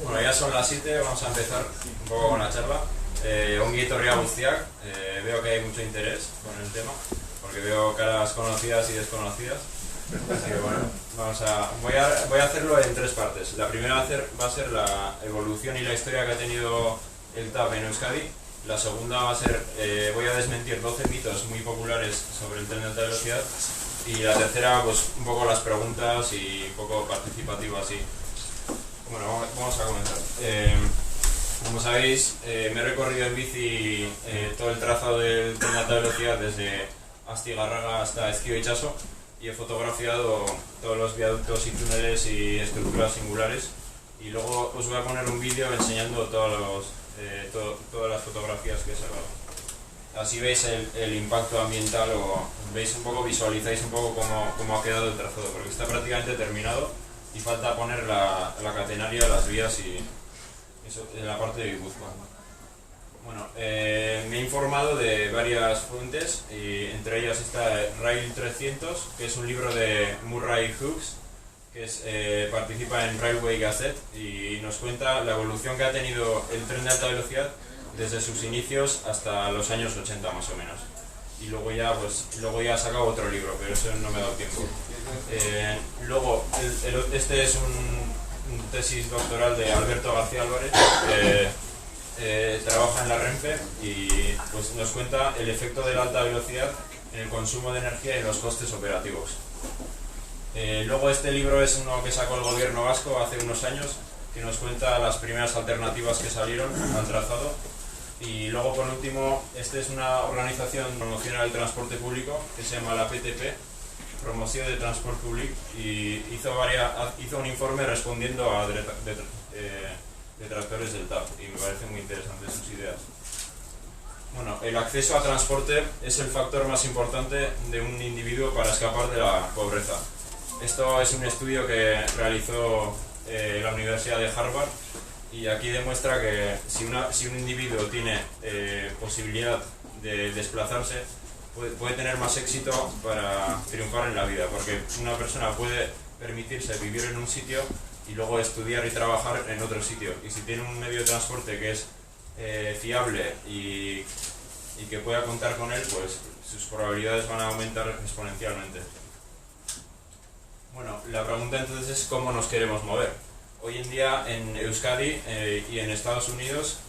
Bueno, ya son las 7, vamos a empezar un poco con la charla. Ongi etorria guztiak, veo que hay mucho interés con el tema, porque veo caras conocidas y desconocidas. Así que bueno, voy a hacerlo en 3 partes. La primera va a ser la evolución y la historia que ha tenido el TAP en Euskadi. La segunda va a ser, voy a desmentir 12 mitos muy populares sobre el tren de alta velocidad. Y la tercera, pues un poco las preguntas y un poco participativo así. Bueno, vamos a comenzar. Como sabéis, me he recorrido en bici todo el trazado del tren de alta velocidad desde Astigarraga hasta Ezkio Itxaso y he fotografiado todos los viaductos y túneles y estructuras singulares y luego os voy a poner un vídeo enseñando todas las fotografías que he sacado. Así veis el impacto ambiental o veis un poco, visualizáis un poco cómo ha quedado el trazado, porque está prácticamente terminado y falta poner la catenaria, las vías y eso en la parte de Guipúzcoa. Bueno, me he informado de varias fuentes y entre ellas está Rail 300, que es un libro de Murray Hughes, que participa en Railway Gazette y nos cuenta la evolución que ha tenido el tren de alta velocidad desde sus inicios hasta los años 80 más o menos. Y luego ya ha sacado otro libro, pero eso no me ha dado tiempo. Luego, este es un tesis doctoral de Alberto García Álvarez, que trabaja en la Renfe y pues, nos cuenta el efecto de la alta velocidad en el consumo de energía y en los costes operativos. Luego este libro es uno que sacó el gobierno vasco hace unos años, que nos cuenta las primeras alternativas que salieron al trazado. Y luego, por último, esta es una organización promocional del transporte público que se llama la PTP, Promoción de Transport Public, y hizo un informe respondiendo a detractores del TAP y me parecen muy interesantes sus ideas. Bueno, el acceso a transporte es el factor más importante de un individuo para escapar de la pobreza. Esto es un estudio que realizó la Universidad de Harvard. Y aquí demuestra que si un individuo tiene posibilidad de desplazarse, puede tener más éxito para triunfar en la vida, porque una persona puede permitirse vivir en un sitio y luego estudiar y trabajar en otro sitio. Y si tiene un medio de transporte que es fiable y que pueda contar con él, pues sus probabilidades van a aumentar exponencialmente. Bueno, la pregunta entonces es ¿cómo nos queremos mover? Hoy en día en Euskadi y en Estados Unidos,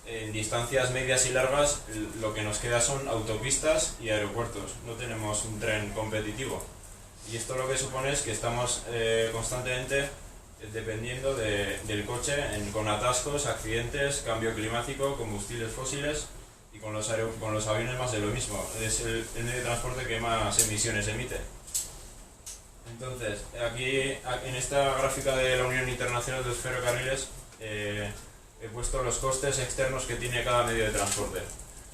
en distancias medias y largas, lo que nos queda son autopistas y aeropuertos. No tenemos un tren competitivo. Y esto lo que supone es que estamos constantemente dependiendo del coche con atascos, accidentes, cambio climático, combustibles fósiles y con los aviones más de lo mismo. Es el medio de transporte que más emisiones emite. Entonces, aquí en esta gráfica de la Unión Internacional de los Ferrocarriles he puesto los costes externos que tiene cada medio de transporte.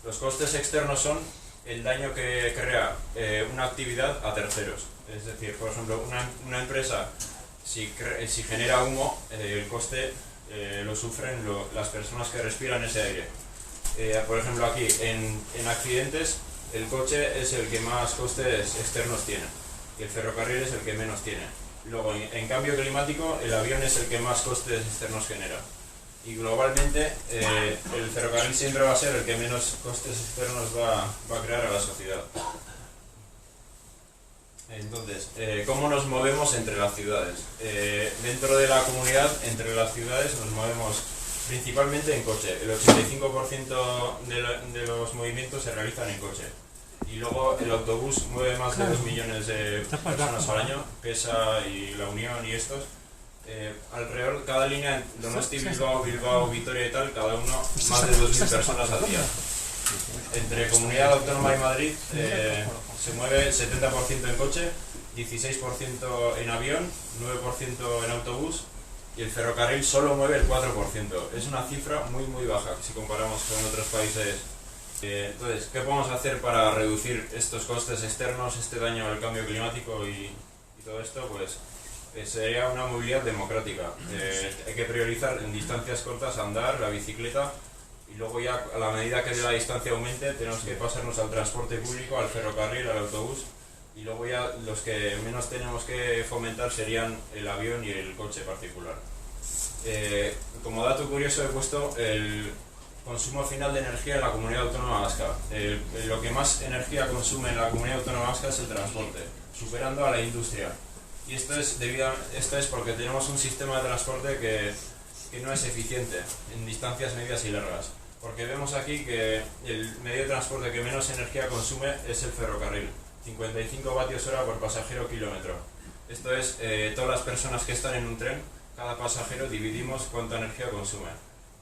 Los costes externos son el daño que crea una actividad a terceros. Es decir, por ejemplo, una empresa, si genera humo, el coste lo sufren las personas que respiran ese aire. Por ejemplo, aquí en accidentes, el coche es el que más costes externos tiene. Y el ferrocarril es el que menos tiene. Luego, en cambio climático, el avión es el que más costes externos genera. Y globalmente, el ferrocarril siempre va a ser el que menos costes externos va a crear a la sociedad. Entonces, ¿cómo nos movemos entre las ciudades? Dentro de la comunidad, entre las ciudades, nos movemos principalmente en coche. El 85% de los movimientos se realizan en coche. Y luego el autobús mueve más de 2 millones de personas al año, PESA y La Unión y estos. Alrededor, cada línea, Donosti, Bilbao, Vitoria y tal, cada uno más de 2.000 personas al día. Entre Comunidad Autónoma y Madrid se mueve 70% en coche, 16% en avión, 9% en autobús y el ferrocarril solo mueve el 4%. Es una cifra muy baja si comparamos con otros países. Entonces, ¿qué podemos hacer para reducir estos costes externos, este daño al cambio climático y todo esto? Pues sería una movilidad democrática. Hay que priorizar en distancias cortas andar, la bicicleta y luego ya a la medida que la distancia aumente tenemos que pasarnos al transporte público, al ferrocarril, al autobús y luego ya los que menos tenemos que fomentar serían el avión y el coche particular. Como dato curioso he puesto el consumo final de energía en la Comunidad Autónoma Vasca. Lo que más energía consume en la Comunidad Autónoma Vasca es el transporte, superando a la industria. Y esto es porque tenemos un sistema de transporte que no es eficiente en distancias medias y largas. Porque vemos aquí que el medio de transporte que menos energía consume es el ferrocarril, 55 vatios hora por pasajero kilómetro. Esto es, todas las personas que están en un tren, cada pasajero dividimos cuánta energía consume.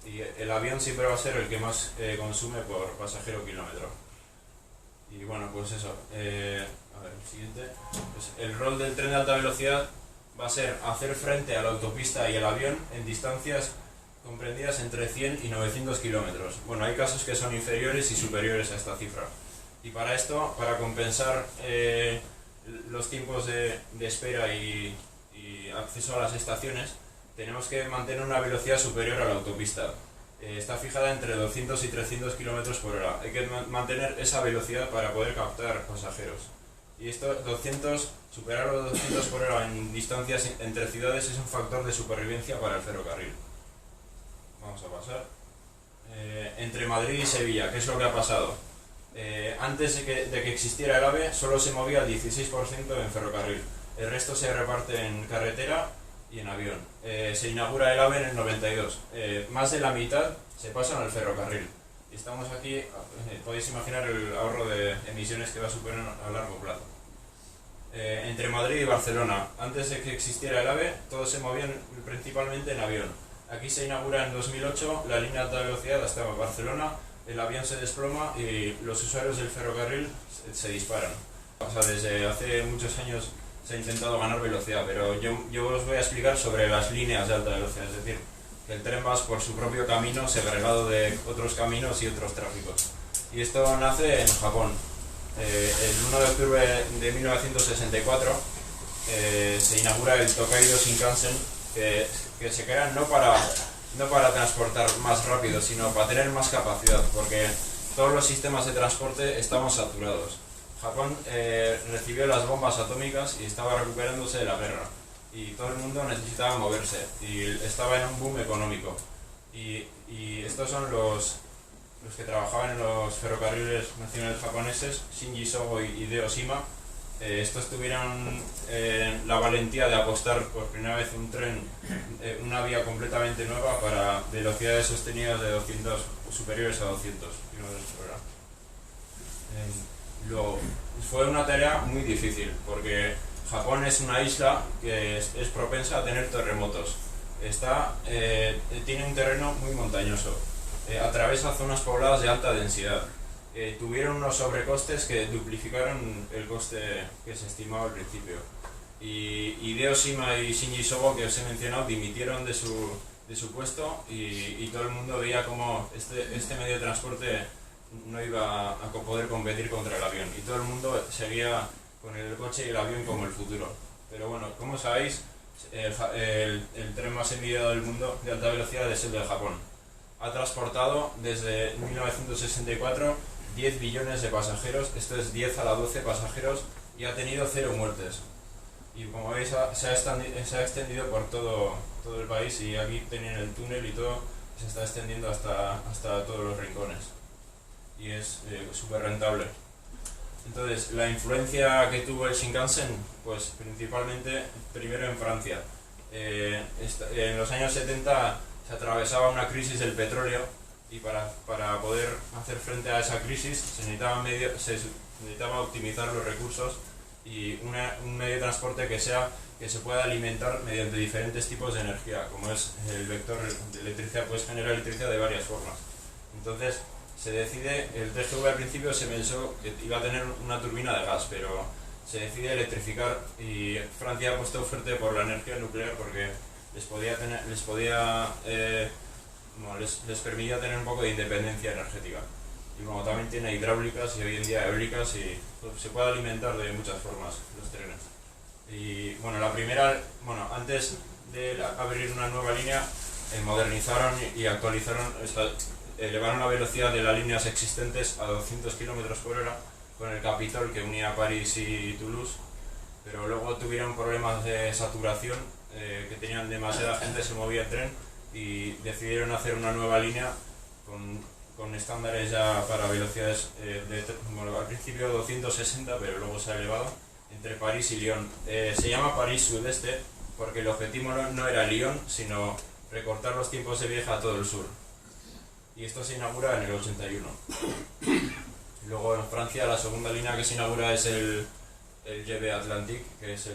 Y el avión siempre va a ser el que más consume por pasajero kilómetro. Y bueno, pues eso. A ver, el siguiente. Pues el rol del tren de alta velocidad va a ser hacer frente a la autopista y el avión en distancias comprendidas entre 100 y 900 kilómetros. Bueno, hay casos que son inferiores y superiores a esta cifra. Y para esto, para compensar los tiempos de espera y acceso a las estaciones, tenemos que mantener una velocidad superior a la autopista. Está fijada entre 200 y 300 km por hora. Hay que mantener esa velocidad para poder captar pasajeros. Y esto, superar los 200 por hora en distancias entre ciudades es un factor de supervivencia para el ferrocarril. Vamos a pasar. Entre Madrid y Sevilla, ¿qué es lo que ha pasado? Antes de que existiera el AVE, solo se movía el 16% en ferrocarril. El resto se reparte en carretera y en avión. Se inaugura el AVE en el 92. Más de la mitad se pasan al ferrocarril. Y estamos aquí, podéis imaginar el ahorro de emisiones que va a suponer a largo plazo. Entre Madrid y Barcelona, antes de que existiera el AVE, todos se movían principalmente en avión. Aquí se inaugura en 2008 la línea de alta velocidad hasta Barcelona, el avión se desploma y los usuarios del ferrocarril se disparan. O sea, desde hace muchos años se ha intentado ganar velocidad, pero yo os voy a explicar sobre las líneas de alta velocidad, es decir, que el tren va por su propio camino segregado de otros caminos y otros tráficos. Y esto nace en Japón. El 1 de octubre de 1964 se inaugura el Tokaido Shinkansen, que se crea no para transportar más rápido, sino para tener más capacidad, porque todos los sistemas de transporte estaban saturados. Japón recibió las bombas atómicas y estaba recuperándose de la guerra. Y todo el mundo necesitaba moverse y estaba en un boom económico. Y estos son los que trabajaban en los ferrocarriles nacionales japoneses, Shinji Sogo y Hideo Shima. Estos tuvieron la valentía de apostar por primera vez un tren, una vía completamente nueva para velocidades sostenidas de 200, superiores a 200 km por hora. Luego, fue una tarea muy difícil porque Japón es una isla que es propensa a tener terremotos. Tiene un terreno muy montañoso, atraviesa zonas pobladas de alta densidad. Tuvieron unos sobrecostes que duplificaron el coste que se estimaba al principio. Y Hideo Shima y Shinji Sogo, que os he mencionado, dimitieron de su puesto y todo el mundo veía como este medio de transporte no iba a poder competir contra el avión. Y todo el mundo seguía con el coche y el avión como el futuro. Pero bueno, como sabéis, el tren más envidiado del mundo de alta velocidad es el de Japón. Ha transportado desde 1964 10 billones de pasajeros, esto es 10 a la 12 pasajeros, y ha tenido 0 muertes. Y como veis, se ha extendido por todo el país, y aquí tienen el túnel y todo, se está extendiendo hasta todos los rincones. Y es súper rentable. Entonces, la influencia que tuvo el Shinkansen, pues principalmente primero en Francia. En los años 70 se atravesaba una crisis del petróleo y para poder hacer frente a esa crisis se necesitaba optimizar los recursos y un medio de transporte que se pueda alimentar mediante diferentes tipos de energía, como es el vector de electricidad, puedes generar electricidad de varias formas. Entonces, se decide, el TGV al principio se pensó que iba a tener una turbina de gas, pero se decide electrificar y Francia ha puesto fuerte por la energía nuclear porque les permitía tener un poco de independencia energética. Y como también tiene hidráulicas y hoy en día eólicas y se puede alimentar de muchas formas los trenes. Y bueno, antes de abrir una nueva línea, modernizaron y actualizaron, elevaron la velocidad de las líneas existentes a 200 km por hora con el Capitol que unía París y Toulouse, pero luego tuvieron problemas de saturación, que tenían demasiada gente, se movía el tren y decidieron hacer una nueva línea con estándares ya para velocidades bueno, al principio 260, pero luego se ha elevado, entre París y Lyon. Se llama París Sudeste porque el objetivo no era Lyon, sino recortar los tiempos de viaje a todo el sur. Y esto se inaugura en el 81. Luego en Francia la segunda línea que se inaugura es el GB Atlantique, que es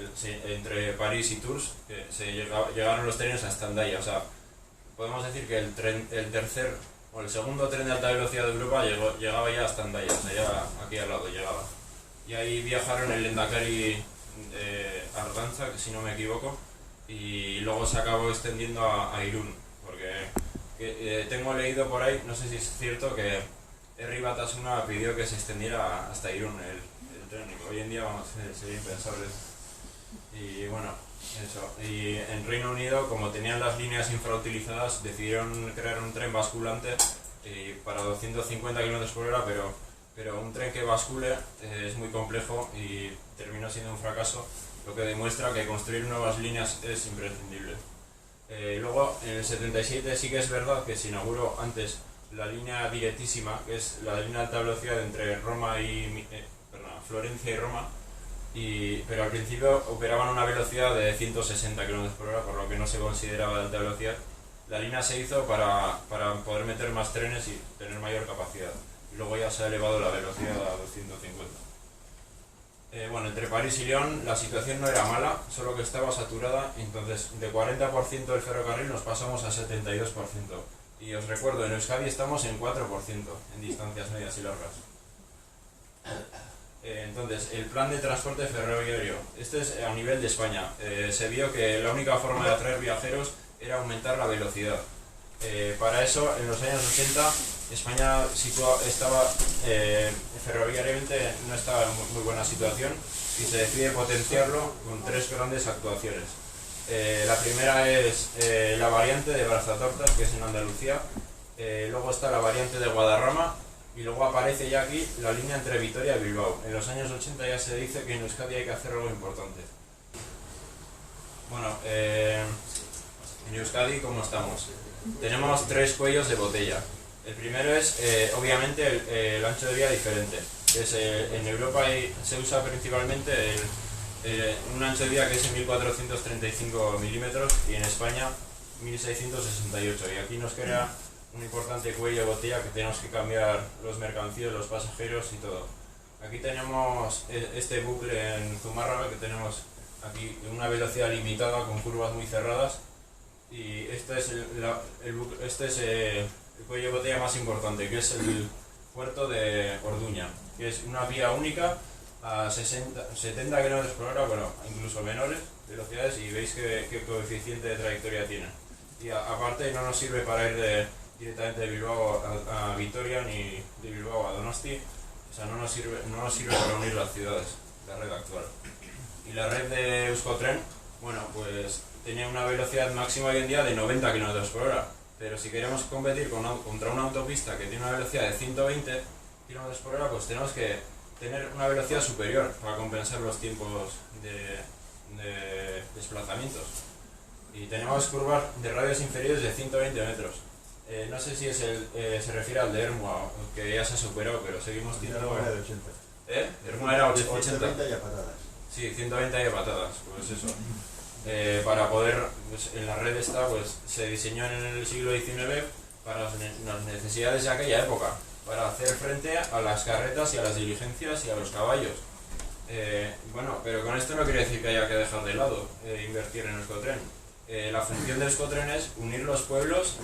entre París y Tours, que llegaron los trenes hasta Andaya. O sea, podemos decir que el segundo tren de alta velocidad de Europa llegaba ya hasta Andaya, o sea, ya aquí al lado llegaba. Y ahí viajaron el Lendakari Ardanza, que si no me equivoco, y luego se acabó extendiendo a Irún, porque tengo leído por ahí, no sé si es cierto, que Herri Batasuna pidió que se extendiera hasta Irún el tren, y hoy en día sería impensable. Y bueno, eso. Y en Reino Unido, como tenían las líneas infrautilizadas, decidieron crear un tren basculante para 250 km/h, pero un tren que bascule es muy complejo y terminó siendo un fracaso, lo que demuestra que construir nuevas líneas es imprescindible. Luego, en el 77 sí que es verdad que se inauguró antes la línea directísima, que es la línea de alta velocidad entre Florencia y Roma, pero al principio operaban a una velocidad de 160 km/h, por lo que no se consideraba de alta velocidad. La línea se hizo para poder meter más trenes y tener mayor capacidad. Y luego ya se ha elevado la velocidad a 250. Bueno, entre París y Lyon la situación no era mala, solo que estaba saturada, entonces de 40% del ferrocarril nos pasamos a 72%. Y os recuerdo, en Euskadi estamos en 4% en distancias medias y largas. Entonces, el plan de transporte ferroviario, este es a nivel de España. Se vio que la única forma de atraer viajeros era aumentar la velocidad. Para eso, en los años 80, España estaba ferroviariamente no estaba en muy buena situación y se decide potenciarlo con 3 grandes actuaciones. La primera es la variante de Brazatortas, que es en Andalucía. Luego está la variante de Guadarrama. Y luego aparece ya aquí la línea entre Vitoria y Bilbao. En los años 80 ya se dice que en Euskadi hay que hacer algo importante. Bueno, en Euskadi, ¿cómo estamos? Tenemos 3 cuellos de botella. El primero es, obviamente, el ancho de vía diferente. Que es, en Europa se usa principalmente un ancho de vía que es en 1435 milímetros y en España 1668. Y aquí nos crea un importante cuello de botella que tenemos que cambiar los mercancías, los pasajeros y todo. Aquí tenemos este bucle en Zumárraga, que tenemos aquí una velocidad limitada con curvas muy cerradas, y este es el cuello de botella más importante, que es el puerto de Orduña, que es una vía única a 70 km/h, bueno, incluso menores velocidades, y veis qué coeficiente de trayectoria tiene. Y aparte no nos sirve para ir directamente de Bilbao a Vitoria ni de Bilbao a Donosti, o sea, no nos sirve para unir las ciudades, la red actual. Y la red de Euskotren, bueno, pues tenía una velocidad máxima hoy en día de 90 km/h, pero si queremos competir contra una autopista que tiene una velocidad de 120 km/h, pues tenemos que tener una velocidad superior para compensar los tiempos de desplazamientos. Y tenemos curvas de radios inferiores de 120 metros. No sé si se refiere al de Ermua, que ya se ha superado, pero seguimos teniendo... Ermua era de 80. Ermua era 80. 120 y a patadas. Sí, 120 y a patadas, pues eso. Para poder, pues, en la red esta, pues se diseñó en el siglo XIX para las necesidades de aquella época, para hacer frente a las carretas y a las diligencias y a los caballos. Bueno, pero con esto no quiere decir que haya que dejar de lado invertir en Euskotren. La función de Euskotren es unir los pueblos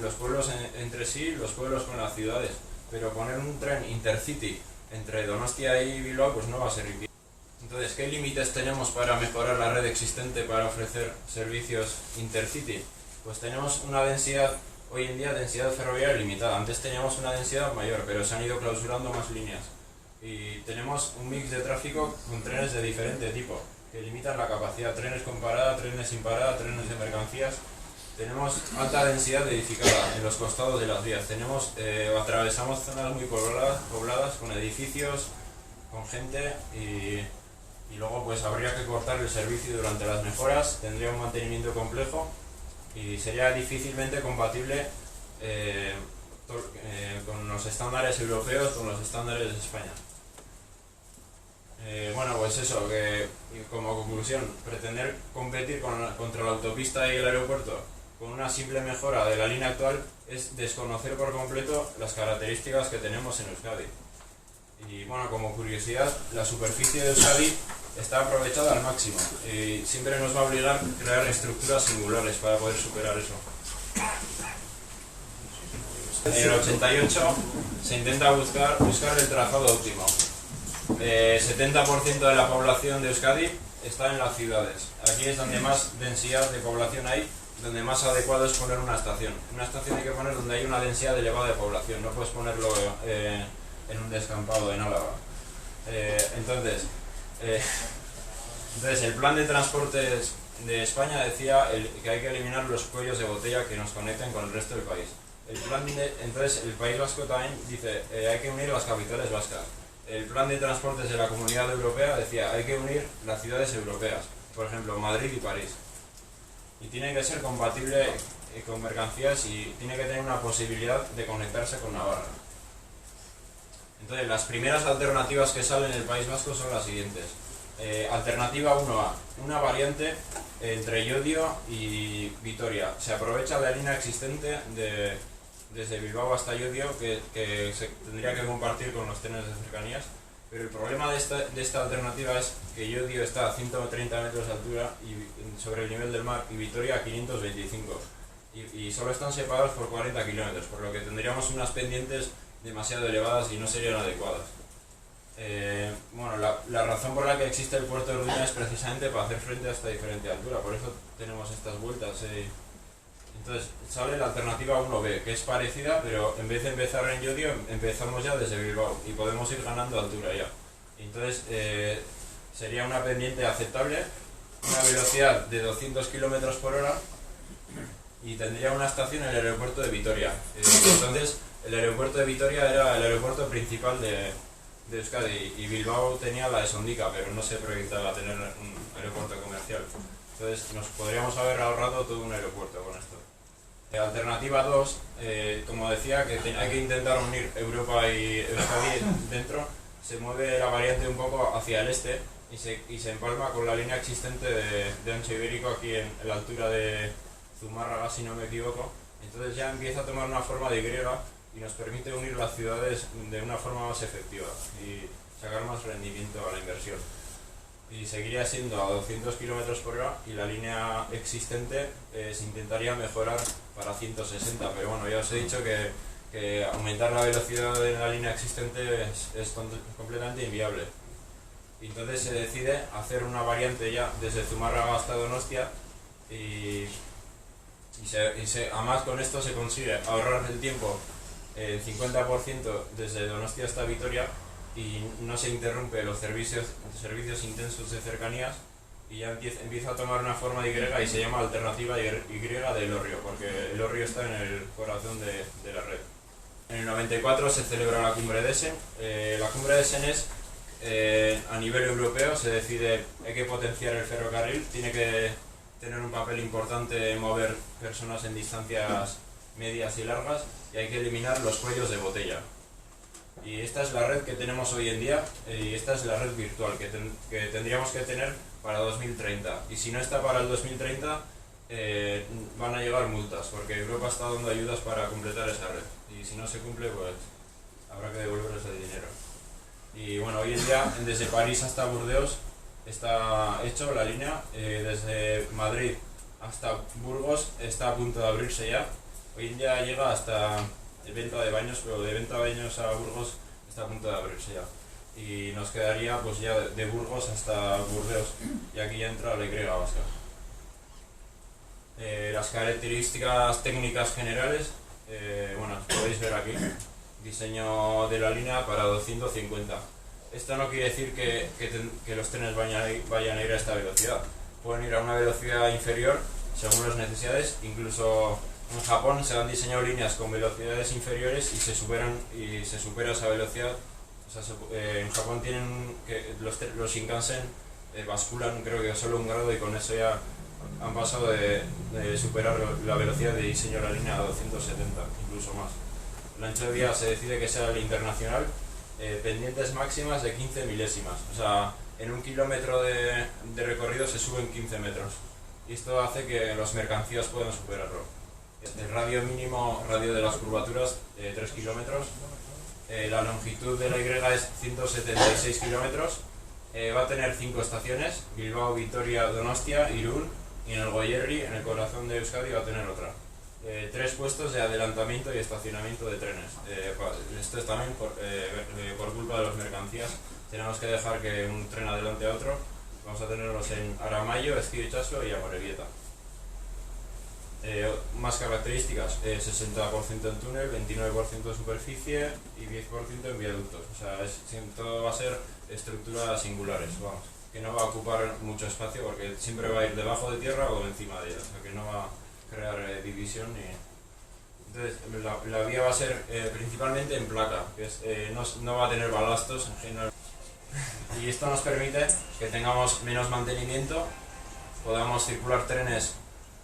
entre sí, los pueblos con las ciudades, pero poner un tren intercity entre Donostia y Bilbao pues no va a ser viable. Entonces, ¿qué límites tenemos para mejorar la red existente para ofrecer servicios intercity? Pues tenemos una densidad, hoy en día densidad ferroviaria limitada. Antes teníamos una densidad mayor, pero se han ido clausurando más líneas. Y tenemos un mix de tráfico con trenes de diferente tipo, que limitan la capacidad, trenes con parada, trenes sin parada, trenes de mercancías. Tenemos alta densidad edificada en los costados de las vías. Atravesamos zonas muy pobladas con edificios, con gente, y luego pues habría que cortar el servicio durante las mejoras, tendría un mantenimiento complejo y sería difícilmente compatible con los estándares europeos, con los estándares de España. Bueno, pues eso, que como conclusión, pretender competir contra la autopista y el aeropuerto con una simple mejora de la línea actual es desconocer por completo las características que tenemos en Euskadi. Y bueno, como curiosidad, la superficie de Euskadi está aprovechada al máximo y siempre nos va a obligar a crear estructuras singulares para poder superar eso. En el 88 se intenta buscar el trazado óptimo. 70% de la población de Euskadi está en las ciudades. Aquí es donde más densidad de población hay, donde más adecuado es poner una estación. Una estación hay que poner donde hay una densidad elevada de población, no puedes ponerlo en un descampado en Álava. Entonces, el plan de transportes de España decía que hay que eliminar los cuellos de botella que nos conecten con el resto del país. Entonces el País Vasco también dice hay que unir las capitales vascas. El plan de transportes de la Comunidad Europea decía hay que unir las ciudades europeas, por ejemplo Madrid y París. Y tiene que ser compatible con mercancías y tiene que tener una posibilidad de conectarse con Navarra. Entonces las primeras alternativas que salen en el País Vasco son las siguientes. Alternativa 1A, una variante entre Llodio y Vitoria. Se aprovecha la línea existente desde Bilbao hasta Llodio que se tendría que compartir con los trenes de cercanías, pero el problema de esta alternativa es que Llodio está a 130 metros de altura sobre el nivel del mar y Vitoria a 525 y solo están separados por 40 kilómetros, por lo que tendríamos unas pendientes demasiado elevadas y no serían adecuadas. Bueno, la razón por la que existe el puerto de Orduña es precisamente para hacer frente a esta diferente altura, por eso tenemos estas vueltas. Entonces sale la alternativa 1B, que es parecida, pero en vez de empezar en Llodio, empezamos ya desde Bilbao y podemos ir ganando altura ya. Entonces sería una pendiente aceptable, una velocidad de 200 km por hora y tendría una estación en el aeropuerto de Vitoria. Entonces el aeropuerto de Vitoria era el aeropuerto principal de Euskadi y Bilbao tenía la de Sondica, pero no se proyectaba tener un aeropuerto comercial. Entonces nos podríamos haber ahorrado todo un aeropuerto con esto. Alternativa 2, como decía, que hay que intentar unir Europa y Euskadi dentro, se mueve la variante un poco hacia el este y se empalma con la línea existente de ancho ibérico aquí en la altura de Zumárraga, si no me equivoco. Entonces ya empieza a tomar una forma de Y y nos permite unir las ciudades de una forma más efectiva y sacar más rendimiento a la inversión. Y seguiría siendo a 200 km por hora y la línea existente se intentaría mejorar para 160, pero bueno, ya os he dicho que aumentar la velocidad de la línea existente es completamente inviable. Entonces se decide hacer una variante ya desde Zumárraga hasta Donostia y además con esto se consigue ahorrar el tiempo el 50% desde Donostia hasta Vitoria y no se interrumpe los servicios intensos de cercanías y ya empieza a tomar una forma de Y y se llama alternativa Y de Elorrio, porque Elorrio está en el corazón de la red. En el 94 se celebra la Cumbre de Essen. La Cumbre de Essen es a nivel europeo, se decide hay que potenciar el ferrocarril, tiene que tener un papel importante en mover personas en distancias medias y largas y hay que eliminar los cuellos de botella. Y esta es la red que tenemos hoy en día y esta es la red virtual que tendríamos que tener para 2030. Y si no está para el 2030 van a llegar multas porque Europa está dando ayudas para completar esa red. Y si no se cumple, pues habrá que devolverles el dinero. Y bueno, hoy en día desde París hasta Burdeos está hecho la línea, desde Madrid hasta Burgos está a punto de abrirse ya. Hoy en día llega hasta el Venta de Baños, pero de Venta de Baños a Burgos está a punto de abrirse ya. Y nos quedaría pues ya de Burgos hasta Burdeos, y aquí ya entra la Y vasca. Las características técnicas generales, bueno, podéis ver aquí. Diseño de la línea para 250. Esto no quiere decir que los trenes vayan a ir a esta velocidad. Pueden ir a una velocidad inferior según las necesidades. Incluso en Japón se han diseñado líneas con velocidades inferiores y se supera esa velocidad. O sea, en Japón tienen que los Shinkansen basculan creo que solo 1 grado y con eso ya han pasado de superar la velocidad de diseño de la línea a 270, incluso más. El ancho de vía se decide que sea el internacional, pendientes máximas de 15 milésimas, o sea, en 1 kilómetro de recorrido se suben 15 metros, y esto hace que las mercancías puedan superarlo. El radio mínimo, radio de las curvaturas, 3 kilómetros, la longitud de la Y es 176 kilómetros, va a tener 5 estaciones, Bilbao, Vitoria, Donostia, Irún, y en el Goierri, en el corazón de Euskadi, va a tener otra. 3 puestos de adelantamiento y estacionamiento de trenes. Esto es también por culpa de las mercancías. Tenemos que dejar que un tren adelante a otro. Vamos a tenerlos en Aramayo, Ezkio Itsaso y Amorebieta. Más características, 60% en túnel, 29% en superficie y 10% en viaductos. O sea, todo va a ser estructuras singulares, vamos, que no va a ocupar mucho espacio porque siempre va a ir debajo de tierra o encima de ella, o sea que no va a crear división ni... Entonces, la vía va a ser principalmente en placa, que es, no va a tener balastos en general. Y esto nos permite que tengamos menos mantenimiento, podamos circular trenes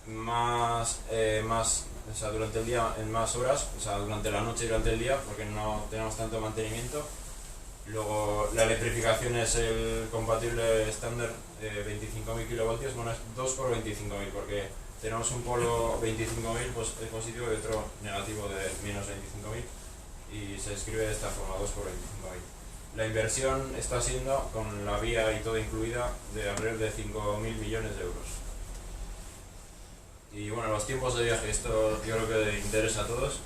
más, o sea, durante el día en más horas, o sea, durante la noche y durante el día, porque no tenemos tanto mantenimiento. Luego la electrificación es el compatible estándar 25.000 kilovoltios, bueno, es 2 por 25.000, porque tenemos un polo 25.000 pues, positivo y otro negativo de menos 25.000, y se escribe de esta forma, 2 por 25.000. La inversión está siendo, con la vía y todo incluida, de alrededor de 5.000 millones de euros. Y bueno, los tiempos de viaje, esto yo creo que interesa a todos.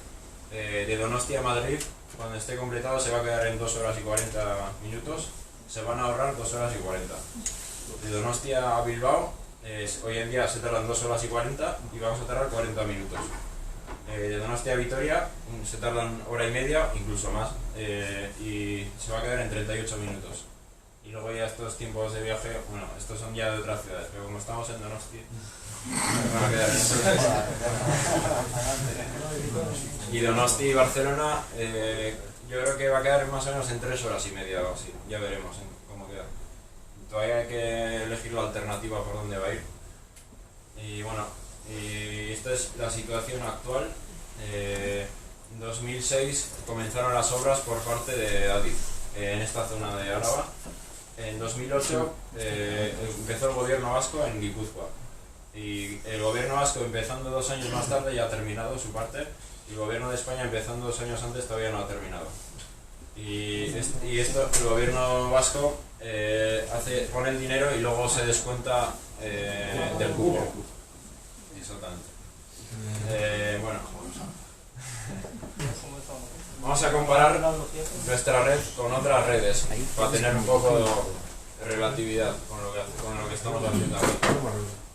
De Donostia a Madrid, cuando esté completado, se va a quedar en 2 horas y 40 minutos. Se van a ahorrar 2 horas y 40. De Donostia a Bilbao, hoy en día se tardan 2 horas y 40 y vamos a tardar 40 minutos. De Donostia a Vitoria se tardan hora y media, incluso más, y se va a quedar en 38 minutos. Y luego ya estos tiempos de viaje, bueno, estos son ya de otras ciudades, pero como estamos en Donostia, van a quedar en y Donosti y Barcelona, yo creo que va a quedar más o menos en 3 horas y media o así, ya veremos cómo queda. Todavía hay que elegir la alternativa por dónde va a ir. Y bueno, y esta es la situación actual. En 2006 comenzaron las obras por parte de Adif, en esta zona de Álava. En 2008 empezó el gobierno vasco en Guipúzcoa. Y el gobierno vasco, empezando 2 años más tarde, ya ha terminado su parte, y el gobierno de España, empezando 2 años antes, todavía no ha terminado. Y esto, el gobierno vasco pone el dinero y luego se descuenta del cupo. Exactamente. Bueno, vamos a comparar nuestra red con otras redes para tener un poco de relatividad con lo que estamos haciendo aquí.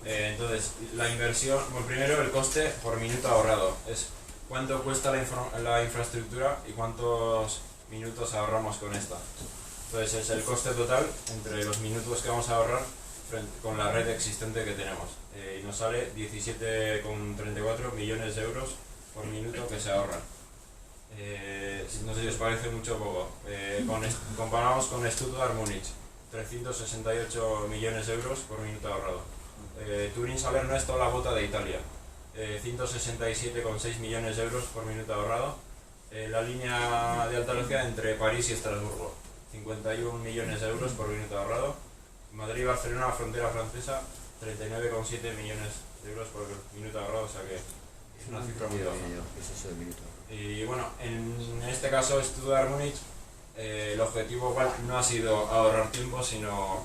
Entonces, la inversión, bueno, primero el coste por minuto ahorrado, es cuánto cuesta la infraestructura y cuántos minutos ahorramos con esta. Entonces es el coste total entre los minutos que vamos a ahorrar con la red existente que tenemos. Y nos sale 17,34 millones de euros por minuto que se ahorran. No sé si os parece mucho o poco. Comparamos con Stuttgart-Múnich, 368 millones de euros por minuto ahorrado. Turín-Salerno es toda la bota de Italia, 167,6 millones de euros por minuto ahorrado. La línea de alta velocidad entre París y Estrasburgo, 51 millones de euros por minuto ahorrado. Madrid-Barcelona, frontera francesa, 39,7 millones de euros por minuto ahorrado, o sea que es una cifra muy baja. Y bueno, en este caso Stuttgart-Múnich, el objetivo igual no ha sido ahorrar tiempo, sino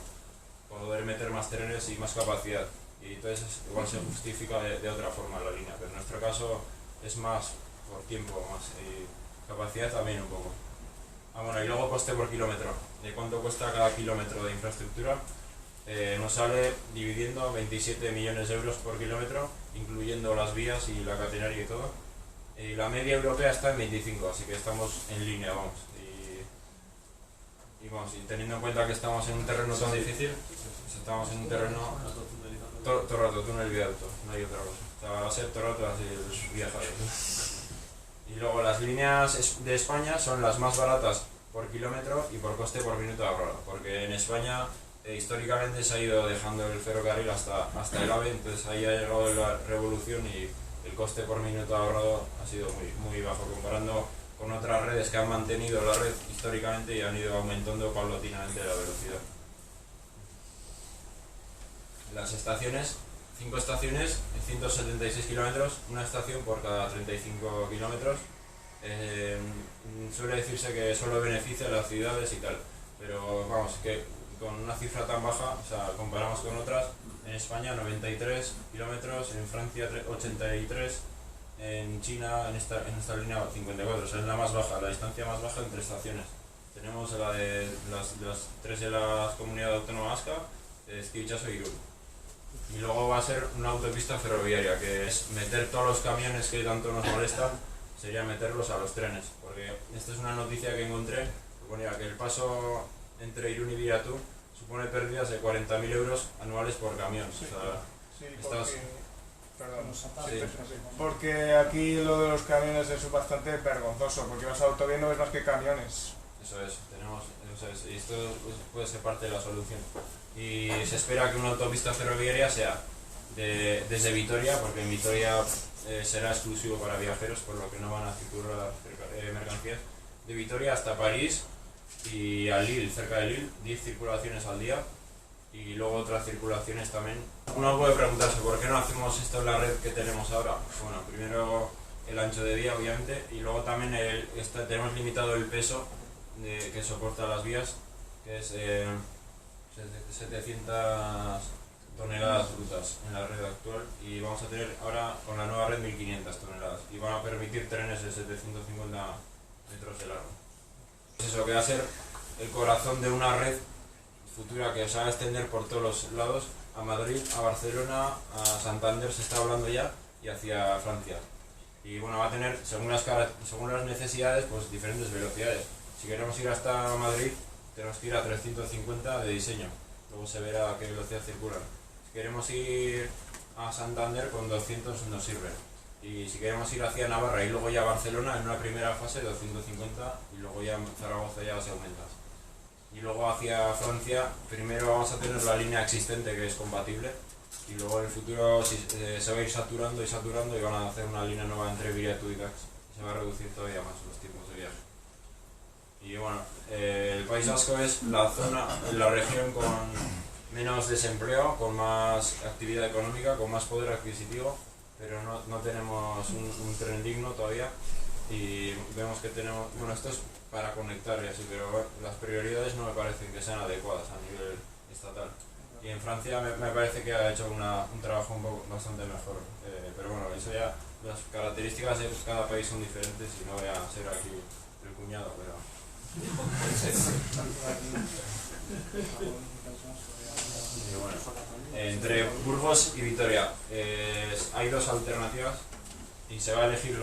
poder meter más trenes y más capacidad. Y entonces igual se justifica de otra forma la línea, pero en nuestro caso es más por tiempo, más y capacidad también un poco. Bueno, y luego coste por kilómetro, de cuánto cuesta cada kilómetro de infraestructura. Nos sale dividiendo 27 millones de euros por kilómetro, incluyendo las vías y la catenaria y todo. Y la media europea está en 25, así que estamos en línea, vamos. Y teniendo en cuenta que estamos en un terreno tan difícil, estamos en un terreno todo el rato, túnel viaducto, no hay otra cosa. O sea, va a ser todo el rato así el viaje. Y luego las líneas de España son las más baratas por kilómetro y por coste por minuto ahorrado, porque en España históricamente se ha ido dejando el ferrocarril hasta el AVE, entonces ahí ha llegado la revolución y el coste por minuto ahorrado ha sido muy bajo comparando con otras redes que han mantenido la red históricamente y han ido aumentando paulatinamente la velocidad. Las estaciones, 5 estaciones, 176 kilómetros, una estación por cada 35 kilómetros. Suele decirse que solo beneficia a las ciudades y tal, pero vamos, que con una cifra tan baja, o sea, comparamos con otras, en España 93 kilómetros, en Francia 83, en China en esta línea 54, o sea, es la más baja, la distancia más baja entre estaciones. Tenemos la de las 3 de la comunidad autónoma vasca, Esquivichaso y Irún. Y luego va a ser una autopista ferroviaria, que es meter todos los camiones que tanto nos molestan, sería meterlos a los trenes, porque esta es una noticia que encontré, que ponía que el paso entre Irún y Viratú supone pérdidas de 40.000 euros anuales por camión. Sí, o sea, sí, estas... porque aquí lo de los camiones es bastante vergonzoso, porque vas a autovía y no ves más que camiones. Eso es, y esto puede ser parte de la solución. Y se espera que una autopista ferroviaria sea desde Vitoria, porque en Vitoria será exclusivo para viajeros, por lo que no van a circular mercancías, de Vitoria hasta París y a Lille, cerca de Lille, 10 circulaciones al día y luego otras circulaciones también. Uno puede preguntarse por qué no hacemos esto en la red que tenemos ahora. Bueno, primero el ancho de vía, obviamente, y luego también tenemos limitado el peso que soporta las vías, que es 700 toneladas brutas en la red actual, y vamos a tener ahora con la nueva red 1500 toneladas y van a permitir trenes de 750 metros de largo. Es eso que va a ser el corazón de una red futura que se va a extender por todos los lados, a Madrid, a Barcelona, a Santander se está hablando ya, y hacia Francia. Y bueno, va a tener, según las necesidades, pues diferentes velocidades. Si queremos ir hasta Madrid, tenemos que ir a 350 de diseño, luego se verá a qué velocidad circulan. Si queremos ir a Santander, con 200 nos sirve. Y si queremos ir hacia Navarra y luego ya a Barcelona, en una primera fase 250, y luego ya en Zaragoza ya se aumenta. Y luego hacia Francia, primero vamos a tener la línea existente que es compatible, y luego en el futuro se va a ir saturando y van a hacer una línea nueva entre Viratú y Dax. Se va a reducir todavía más los tiempos de viaje. Y bueno, el País Vasco es la región con menos desempleo, con más actividad económica, con más poder adquisitivo, pero no tenemos un tren digno todavía, y vemos que tenemos, bueno, esto es para conectar y así, pero bueno, las prioridades no me parecen que sean adecuadas a nivel estatal. Y en Francia me parece que ha hecho un trabajo bastante mejor, pero bueno, eso ya, las características de cada país son diferentes y no voy a ser aquí el cuñado, pero... Y bueno, entre Burgos y Vitoria hay dos alternativas y se va a elegir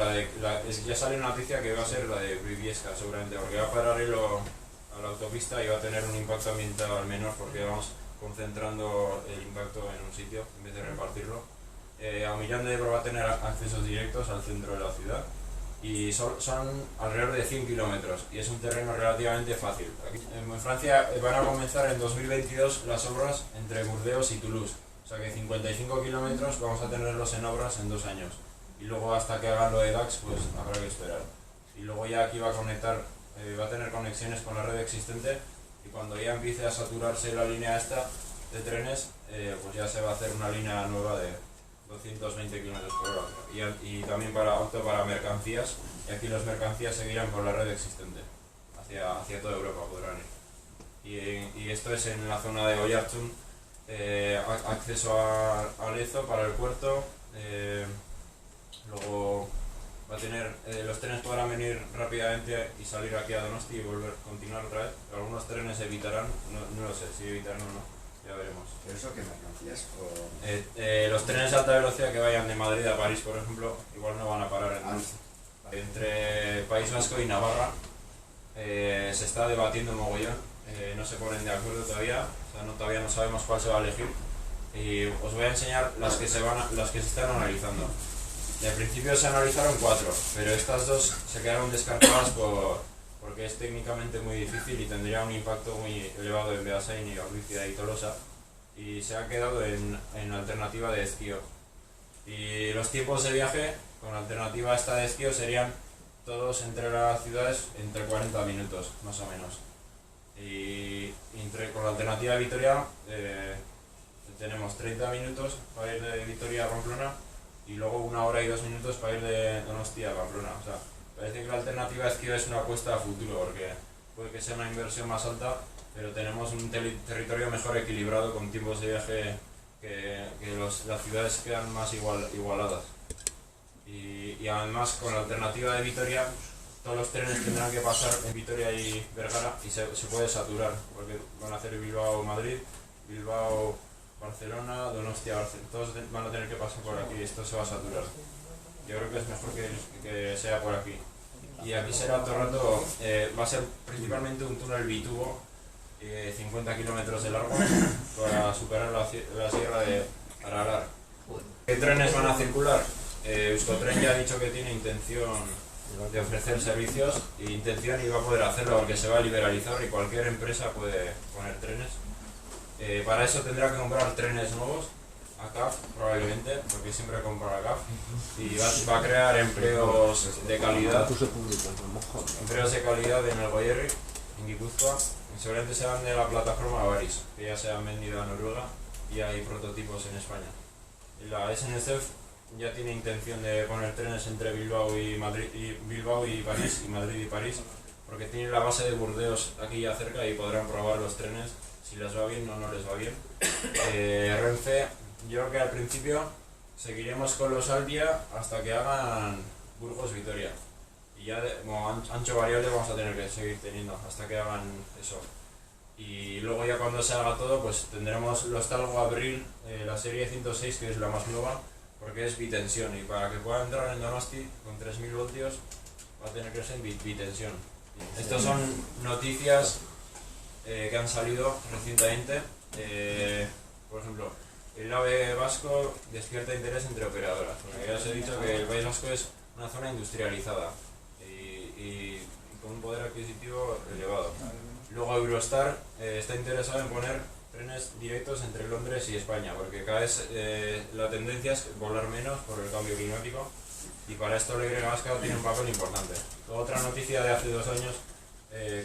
ya sale una noticia que va a ser la de Briviesca seguramente, porque va a parar a la autopista y va a tener un impacto ambiental menor, porque vamos concentrando el impacto en un sitio en vez de repartirlo. A Millán de Ebro va a tener accesos directos al centro de la ciudad y son alrededor de 100 kilómetros y es un terreno relativamente fácil. Aquí, en Francia van a comenzar en 2022 las obras entre Burdeos y Toulouse, o sea que 55 kilómetros vamos a tenerlos en obras en 2 años, y luego hasta que hagan lo de Dax pues habrá que esperar. Y luego ya aquí va a conectar, va a tener conexiones con la red existente, y cuando ya empiece a saturarse la línea esta de trenes, pues ya se va a hacer una línea nueva de 220 km por hora, y también apto para mercancías, y aquí las mercancías seguirán por la red existente, hacia toda Europa podrán ir. Y esto es en la zona de Oiartzun, acceso a Lezo para el puerto, luego va a tener, los trenes podrán venir rápidamente y salir aquí a Donosti y continuar otra vez. Algunos trenes evitarán, no lo sé si evitarán o no. Ya veremos. ¿Pero eso qué mercancías? Los trenes de alta velocidad que vayan de Madrid a París, por ejemplo, igual no van a parar entre País Vasco y Navarra. Se está debatiendo mogollón, no se ponen de acuerdo todavía, o sea, todavía no sabemos cuál se va a elegir. Y os voy a enseñar las que se están analizando. De principio se analizaron 4, pero estas 2 se quedaron descartadas porque es técnicamente muy difícil y tendría un impacto muy elevado en Beasain y Ordizia y Tolosa, y se ha quedado en alternativa de Ezkio. Y los tiempos de viaje con alternativa esta de Ezkio serían todos entre las ciudades entre 40 minutos más o menos, y con la alternativa de Vitoria tenemos 30 minutos para ir de Vitoria a Pamplona y luego 1 hora y 2 minutos para ir de Donostia a Pamplona. O sea, parece que la alternativa Ezkio es una apuesta a futuro, porque puede que sea una inversión más alta, pero tenemos un territorio mejor equilibrado con tiempos de viaje que las ciudades quedan más igualadas. Y además con la alternativa de Vitoria, todos los trenes tendrán que pasar en Vitoria y Vergara y se puede saturar, porque van a hacer Bilbao-Madrid, Bilbao-Barcelona, Donostia-Barcelona, todos van a tener que pasar por aquí y esto se va a saturar. Yo creo que es mejor que sea por aquí. Y aquí será todo el rato, va a ser principalmente un túnel bitubo, 50 kilómetros de largo, para superar la sierra de Aralar. ¿Qué trenes van a circular? Euskotren ya ha dicho que tiene intención de ofrecer servicios, y intención, y va a poder hacerlo porque se va a liberalizar y cualquier empresa puede poner trenes. Para eso tendrá que comprar trenes nuevos a CAF probablemente, porque siempre compra a CAF, y va a crear empleos de calidad en el Goierri, en Guipúzcoa, y seguramente se van de la plataforma Avaris, que ya se han vendido a Noruega y hay prototipos en España. Y la SNCF ya tiene intención de poner trenes entre Bilbao y París, y Madrid y París, porque tiene la base de Burdeos aquí ya cerca y podrán probar los trenes si les va bien o no les va bien. Renfe, yo creo que al principio seguiremos con los Albia hasta que hagan Burgos-Vitoria, y ya como ancho variable vamos a tener que seguir teniendo hasta que hagan eso. Y luego ya cuando se haga todo, pues tendremos los Talgo Abril, la serie 106, que es la más nueva, porque es bitensión, y para que pueda entrar en Donosti con 3000 voltios va a tener que ser bitensión. Estas son noticias que han salido recientemente. Por ejemplo, el AVE vasco despierta interés entre operadoras, porque ya os he dicho que el País Vasco es una zona industrializada y con un poder adquisitivo elevado. Luego Eurostar está interesado en poner trenes directos entre Londres y España, porque cada vez la tendencia es volar menos por el cambio climático, y para esto la Y Vasca tiene un papel importante. Otra noticia de hace 2 años,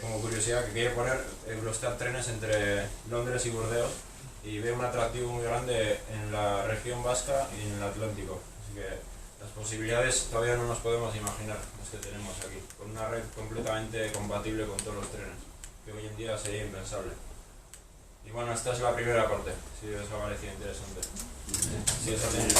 como curiosidad, que quiere poner Eurostar trenes entre Londres y Burdeos, y ve un atractivo muy grande en la región vasca y en el Atlántico. Así que las posibilidades todavía no nos podemos imaginar las que tenemos aquí, con una red completamente compatible con todos los trenes, que hoy en día sería impensable. Y bueno, esta es la primera parte, si os ha parecido interesante. Si os ha tenido.